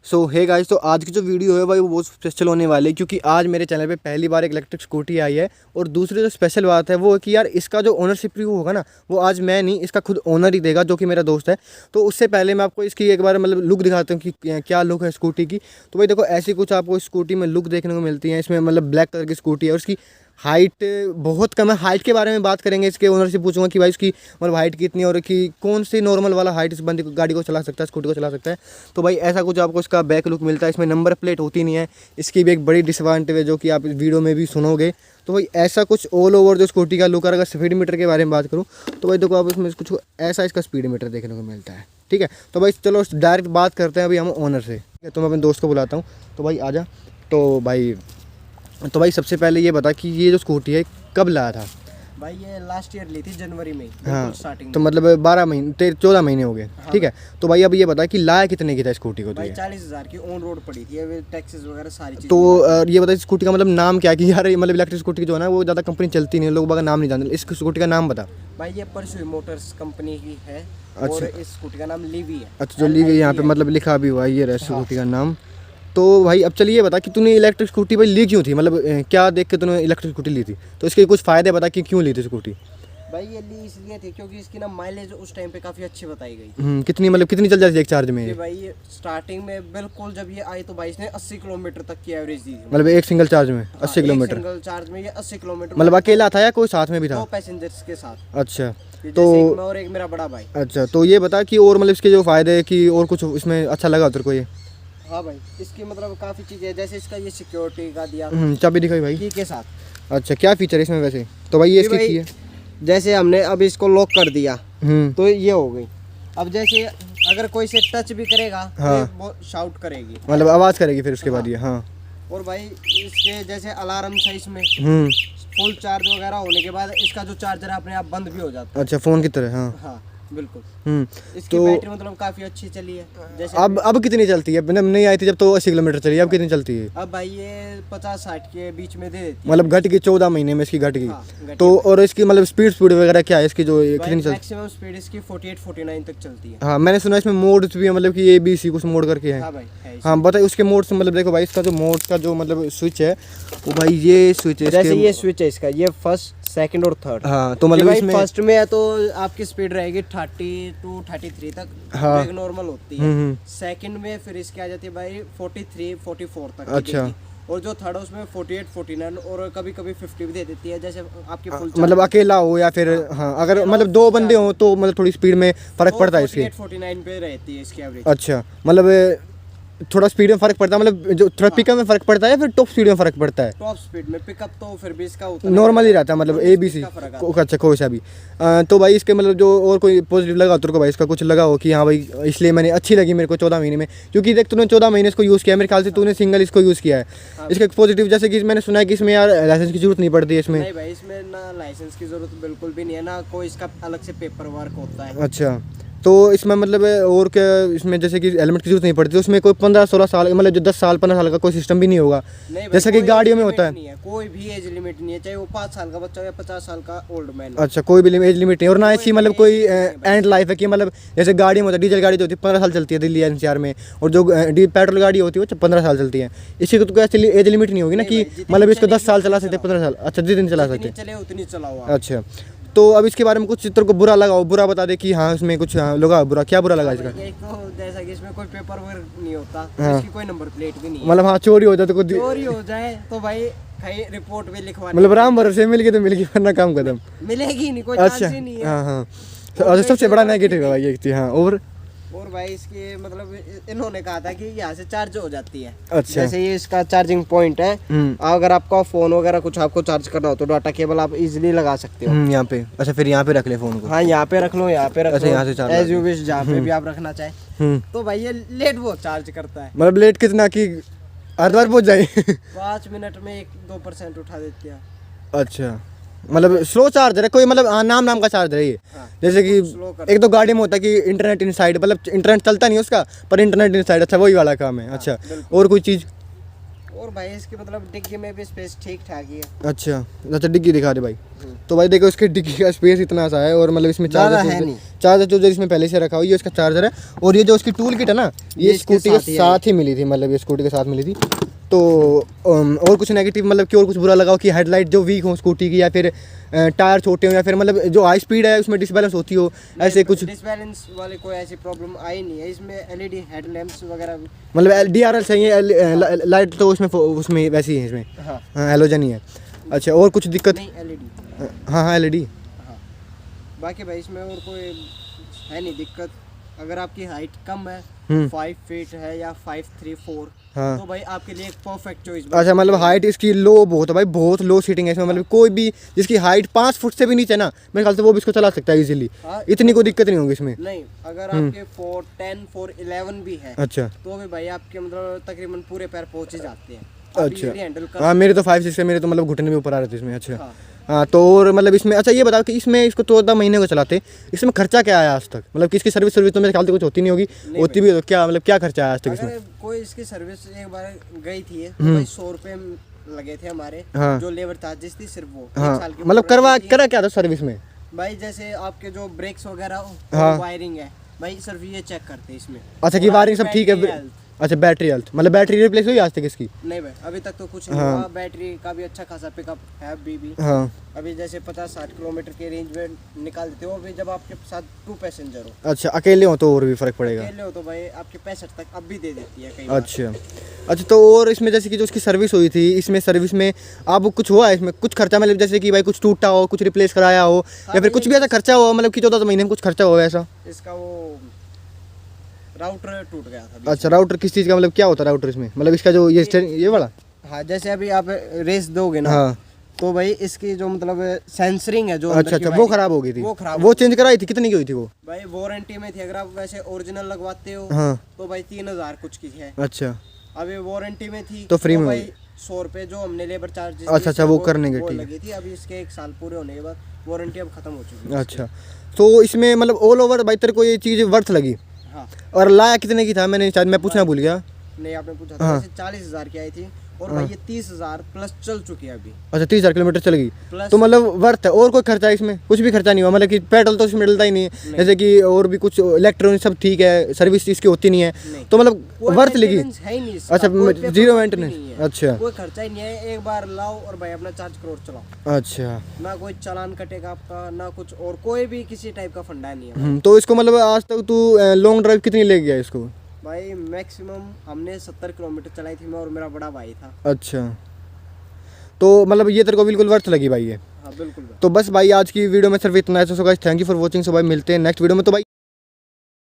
सो hey guys, तो आज की जो वीडियो है भाई वो बहुत स्पेशल होने वाली है क्योंकि आज मेरे चैनल पे पहली बार एक इलेक्ट्रिक स्कूटी आई है। और दूसरी जो स्पेशल बात है वो है कि यार इसका जो ओनरशिप रिव्यू होगा ना वो आज मैं नहीं, इसका खुद ओनर ही देगा जो कि मेरा दोस्त है। तो उससे पहले मैं आपको इसकी एक बार मतलब लुक दिखाता हूँ कि क्या लुक है स्कूटी की। तो भाई देखो, ऐसी कुछ आपको स्कूटी में लुक देखने को मिलती है। इसमें मतलब ब्लैक कलर की स्कूटी है और उसकी हाइट बहुत कम है। हाइट के बारे में बात करेंगे, इसके ओनर से पूछूंगा कि भाई इसकी मतलब हाइट कितनी है और कि कौन सी नॉर्मल वाला हाइट इस बंदी को गाड़ी को चला सकता है, स्कूटी को चला सकता है। तो भाई ऐसा कुछ आपको इसका बैक लुक मिलता है। इसमें नंबर प्लेट होती नहीं है, इसकी भी एक बड़ी डिसएडवांटेज है जो कि आप इस वीडियो में भी सुनोगे। तो भाई ऐसा कुछ ऑल ओवर जो स्कूटी का लुक है। अगर स्पीड मीटर के बारे में बात करूँ तो भाई देखो, आप इसमें कुछ ऐसा इसका स्पीड मीटर देखने को मिलता है। ठीक है, तो भाई चलो डायरेक्ट बात करते हैं अभी हम ओनर से। ठीक है, तो मैं अपने दोस्त को बुलाता हूँ। तो भाई आजा। तो भाई सबसे पहले ये बता कि ये जो स्कूटी है कब लाया था? भाई ये लास्ट ईयर ली थी जनवरी में, हाँ, स्टार्टिंग तो मतलब 12 महीने 14 महीने हो गए। हाँ। ठीक है, तो भाई अब ये बता कि लाया कितने की था स्कूटी को? भाई 40,000 की ऑन रोड पड़ी थी, अभी टैक्सेस वगैरह सारी चीज़। तो ये बता स्कूटी का मतलब नाम क्या है कि यार मतलब इलेक्ट्रिक स्कूटी जो है ना वो ज़्यादा कंपनी चलती नहीं है, लोग बाग नाम नहीं जानते। इस स्कूटी का नाम बता। भाई ये परसू मोटर्स कंपनी की है। अच्छा। और इस स्कूटी का नाम लीवी है। अच्छा, जो लीवी यहाँ पे मतलब लिखा भी हुआ है, ये रहा स्कूटी का नाम। तो भाई अब चलिए बता कि तूने इलेक्ट्रिक स्कूटी भाई ली क्यों थी? मतलब क्या देख के तूने इलेक्ट्रिक स्कूटी ली थी? तो इसके कुछ फ़ायदे बता कि क्यों ली थी स्कूटी। भाई ये ली इसलिए थी क्योंकि इसकी ना माइलेज उस टाइम पे काफ़ी अच्छी बताई गई। कितनी मतलब कितनी चल जाती है एक चार्ज में? भाई स्टार्टिंग में बिल्कुल जब ये आई तो भाई इसने 80 किलोमीटर तक की एवरेज दी थी। मतलब एक सिंगल चार्ज में 80 किलोमीटर? सिंगल चार्ज में ये 80 किलोमीटर। मतलब अकेला था या कोई साथ में भी था? 2 पैसेंजर्स के साथ। अच्छा, तो और एक मेरा बड़ा भाई। अच्छा, तो ये बता कि और मतलब इसके जो फ़ायदे है कि और कुछ इसमें अच्छा लगा तेरे को ये? हाँ भाई, इसकी मतलब काफ़ी चीज़ें है, जैसे इसका ये सिक्योरिटी का दिया चाबी दिखाई भाई की के साथ। अच्छा, क्या फीचर है इसमें वैसे? तो भाई ये इसकी की है, जैसे हमने अब इसको लॉक कर दिया तो ये हो गई। अब जैसे अगर कोई से टच भी करेगा हाँ, तो वो शाउट करेगी, मतलब आवाज़ करेगी फिर उसके बाद ये। हाँ, और भाई इसके जैसे अलार्म है इसमें। फुल चार्ज वगैरह होने के बाद इसका जो चार्जर है अपने आप बंद भी हो जाता है। अच्छा, फ़ोन की तरह। हाँ हाँ बिल्कुल। इसकी तो बैटरी मतलब काफ़ी अच्छी चली है। जैसे अब कितनी चलती है? मतलब नहीं आई थी जब तो 80 किलोमीटर चली, अब कितनी चलती है? अब भाई ये 50-60 के बीच में दे देती है। मतलब घट गई 14 महीने में इसकी घट गई। हाँ, तो और इसकी मतलब स्पीड वगैरह क्या है इसकी जो कितनी चलती? मैक्सिमम स्पीड इसकी 48-49 तक चलती है। हाँ, मैंने सुना इसमें मोड्स भी है, मतलब कि ABC कुछ मोड करके है। हाँ भाई है। हाँ बताइए उसके मोड्स। मतलब देखो भाई, इसका जो मोड्स का जो मतलब स्विच है वो भाई ये स्विच है। जैसे ये स्विच है इसका, ये फर्स्ट, सेकंड और थर्ड। हाँ, तो मतलब इसमें फर्स्ट में है तो आपकी स्पीड रहेगी 30 to 33 तक। हाँ, ब्रेक नॉर्मल होती है। सेकंड में फिर इसकी आ जाती है भाई 43-44 तक। अच्छा, और जो थर्ड है उसमें 48-49 और कभी कभी 50 भी दे देती है, जैसे आपकी फुल मतलब अकेला हो या फिर हाँ अगर मतलब 2 बंदे हो तो मतलब थोड़ी स्पीड में फर्क पड़ता है इसके। 48-49 पे रहती है इसकी एवरेज। अच्छा, मतलब थोड़ा स्पीड में फर्क पड़ता है, मतलब जो थोड़ा पिकअप में फर्क पड़ता है या फिर टॉप स्पीड में फर्क पड़ता है? टॉप स्पीड में। पिकअप तो फिर भी इसका उतना नॉर्मल ही रहता है, मतलब ABC। अच्छा, कोई सा भी। तो भाई इसके मतलब जो और कोई पॉजिटिव लगा तेरे को भाई, इसका कुछ लगा हो कि हाँ भाई इसलिए मैंने अच्छी लगी मेरे को 14 महीने में? क्योंकि देख तूने 14 महीने इसको यूज़ किया, मेरे ख्याल से तूने सिंगल इसको यूज़ किया है। इसका पॉजिटिव जैसे कि मैंने सुना है कि इसमें यार लाइसेंस की जरूरत नहीं पड़ती है इसमें। नहीं भाई, इसमें ना लाइसेंस की जरूरत बिल्कुल भी नहीं है, ना कोई इसका अलग से पेपर वर्क होता है। अच्छा, तो इसमें मतलब और क्या इसमें जैसे कि हेलमेट की जरूरत नहीं पड़ती, तो उसमें कोई 15-16 साल मतलब जो 10 साल 15 साल का कोई सिस्टम भी नहीं होगा जैसा कि गाड़ियों में होता है? कोई भी एज लिमिट नहीं है, चाहे वो 5 साल का बच्चा हो या 50 साल का ओल्ड मैन। अच्छा, कोई भी एज लिमिट नहीं। और ना इसकी मतलब कोई एंड लाइफ है कि मतलब जैसे गाड़ी में होता है, डीजल गाड़ी जो होती है 15 साल चलती है दिल्ली NCR में, और जो पेट्रोल गाड़ी होती है वो 15 साल चलती है। इसकी तो कोई एज लिमिट नहीं होगी ना कि मतलब इसको 10 साल चला सकते, 15 साल? अच्छा, जितनी चला सकते चले उतनी चलाओ। अच्छा, तो अब इसके बारे में कुछ चित्र को बुरा लगा हो, बुरा बता दे कि हाँ इसमें कुछ लगा बुरा। क्या बुरा लगा इसका? एक तो जैसा कि इसमें कोई पेपर वर्क नहीं होता। हाँ, इसकी कोई नंबर प्लेट भी नहीं है। मतलब हाँ चोरी हो जाए तो चोरी हो जाए तो भाई कहीं रिपोर्ट भी लिखवानी, मतलब राम भरोसे मिल गई तो मिल गई, वरना काम खत्म। मिलेगी नहीं, कोई अच्छा, चांस ही नहीं है। हाँ हाँ, और सबसे बड़ा नेगेटिव है भाई ये थी। हाँ, और भाई इसकी मतलब इन्होंने कहा था कि यहाँ से चार्ज हो जाती है। अच्छा, जैसे ये इसका चार्जिंग पॉइंट है। अगर आपका फोन वगैरह कुछ आपको चार्ज करना हो तो डाटा केबल आप इजीली लगा सकते हो यहाँ पे। अच्छा, फिर यहाँ पे रख ले फोन को? हाँ, यहाँ पे रख लो, यहाँ पे रख लो। यहाँ से चार्ज एज यू विश, जहाँ पे भी आप रखना चाहे। तो भाई ये लेट बहुत चार्ज करता है। मतलब लेट कितना कि हरिद्वार पहुँच जाए? 5 मिनट में 1-2% उठा देती है। अच्छा, मतलब स्लो चार्जर है कोई? मतलब नाम का चार्जर है ये? हाँ, जैसे कि एक तो गाड़ी में होता है कि इंटरनेट इनसाइड, मतलब इंटरनेट चलता नहीं उसका पर इंटरनेट इनसाइड। अच्छा, वही वाला काम है। अच्छा, और कोई चीज़? और भाई इसकी मतलब डिग्गी में भी स्पेस ठीक ठाक ही है। अच्छा डिग्गी दिखा दे भाई। तो भाई देखो इसके डिग्गी का स्पेस इतना सा है और मतलब इसमें चार्जर जो इसमें पहले से रखा हुआ ये इसका चार्जर है। और ये जो उसकी टूल किट है ना ये स्कूटी के साथ ही मिली थी, मतलब ये स्कूटी के साथ मिली थी। तो और कुछ नेगेटिव मतलब कि और कुछ बुरा लगा कि हेडलाइट जो वीक हो स्कूटी की, या फिर टायर छोटे हो, या फिर मतलब जो हाई स्पीड है उसमें डिसबैलेंस होती हो, ऐसे कुछ डिसबैलेंस वाली कोई ऐसी प्रॉब्लम आई नहीं है। इसमें एलईडी हेडलैम्प्स वगैरह मतलब DRL सही है, लाइट तो उसमें वैसी है, इसमें हाँ हेलोजन ही है। अच्छा और कुछ दिक्कत नहीं? एलईडी हाँ LED। हाँ बाकी भाई इसमें और कोई है नहीं दिक्कत। अगर आपकी हाइट कम है 5 फीट है या 5'3'4" हाँ। तो भाई आपके लिए एक परफेक्ट चॉइस। अच्छा मतलब हाइट इसकी लो बहुत है भाई, बहुत लो सीटिंग है इसमें। मतलब कोई भी जिसकी हाइट 5 फुट से भी नीचे ना मेरे ख्याल से वो भी इसको चला सकता है इजीली। इतनी कोई दिक्कत नहीं होगी इसमें। नहीं अगर आपके 4'10", 4'11" भी है अच्छा तो भी भाई आपके मतलब तकरीबन पूरे पैर पहुंच ही जाते हैं। अच्छा हाँ मेरे तो 5-6 है, मेरे तो मतलब घुटने भी ऊपर आ रहे थे इसमें। अच्छा हाँ तो और मतलब इसमें अच्छा ये बताओ कि इसमें इसको 14 महीने को चलाते, इसमें खर्चा क्या आया आज तक? मतलब किसकी सर्विस तो मेरे ख्याल से कुछ होती नहीं होगी, होती भी तो क्या मतलब क्या खर्चा आया आज तक इसमें? अगर कोई इसकी सर्विस एक बार गई थी तो भाई 100 रुपए लगे थे हमारे। हाँ। जो लेबर चार्जेस थी सिर्फ वो हाँ 1 साल की मतलब करा क्या था सर्विस में भाई? जैसे आपके जो ब्रेक्स वगैरह हाँ। वायरिंग है भाई सिर्फ ये चेक करते हैं इसमें। अच्छा कि वायरिंग सब ठीक है? अच्छा बैटरी हेल्थ मतलब बैटरी रिप्लेस हुई आज तक इसकी? नहीं भाई अभी तक तो कुछ नहीं हुआ। बैटरी का भी अच्छा खासा पिकअप है अभी भी। हाँ अभी जैसे 50-60 किलोमीटर के रेंज में निकाल देते हो। अभी जब आपके साथ 2 पैसेंजर हो, अच्छा अकेले हो तो और भी फर्क पड़ेगा। अकेले हो तो भाई आपके 65 तक अब भी दे देती है कई बार। अच्छा तो और इसमें जैसे कि जो उसकी सर्विस हुई थी, इसमें सर्विस में आप कुछ हुआ है इसमें कुछ खर्चा? मतलब जैसे कि भाई कुछ टूटा हो, कुछ रिप्लेस कराया हो, या फिर कुछ भी ऐसा खर्चा हो मतलब कि 14 महीने में कुछ खर्चा हो ऐसा? इसका वो राउटर टूट गया था। अच्छा राउटर किस चीज़ का, मतलब क्या होता है राउटर इसमें? मतलब इसका जो ये वाला हाँ जैसे अभी आप रेस दोगे ना हाँ तो भाई इसकी जो मतलब सेंसरिंग है जो अच्छा वो खराब हो गई थी, वो चेंज कराई थी? कितनी की हुई थी वो? भाई वारंटी में थी। अगर आप वैसे ओरिजिनल लगवाते हो हाँ तो भाई 3000 कुछ की है। अच्छा अभी वारंटी में थी तो फ्री में भाई 100 रुपए जो हमने लेबर चार्जेस अच्छा वो करने के ठीक लगी थी। अभी इसके 1 साल पूरे होने के बाद वारंटी अब खत्म हो चुकी है। अच्छा तो इसमें मतलब ऑल ओवर भाई तेरे को ये चीज़ वर्थ लगी? हाँ। और लाया कितने की था? मैंने शायद मैं पूछना भूल गया। नहीं आपने पूछा था। वैसे 40,000 की आई थी और भाई ये 30,000 प्लस चल चुकी है अभी। अच्छा 30,000 किलोमीटर चलेगी प्लस तो मतलब वर्थ है। और कोई खर्चा इसमें? कुछ भी खर्चा नहीं हुआ मतलब कि पेट्रोल तो इसमें मिलता ही नहीं है, जैसे कि और भी कुछ इलेक्ट्रॉनिक सब ठीक है, सर्विस इसकी होती नहीं है तो मतलब वर्थ लगी? है ही नहीं इसका। अच्छा जीरो मेंटेनेंस। अच्छा कोई खर्चा ही नहीं है। एक बार लाओ और भाई अपना चार्ज करो चलाओ। अच्छा ना कोई चालान कटेगा आपका ना कुछ और कोई भी किसी टाइप का फंडा नहीं है। तो इसको मतलब आज तक तू लॉन्ग ड्राइव कितनी ले गया इसको? भाई मैक्सिमम हमने 70 किलोमीटर चलाई थी मैं और मेरा बड़ा भाई था। अच्छा तो मतलब ये तेरे को बिल्कुल वर्थ लगी भाई ये? हाँ बिल्कुल। तो बस भाई आज की वीडियो में सिर्फ इतना है। So guys thank you for watching. So भाई मिलते हैं नेक्स्ट वीडियो में। तो भाई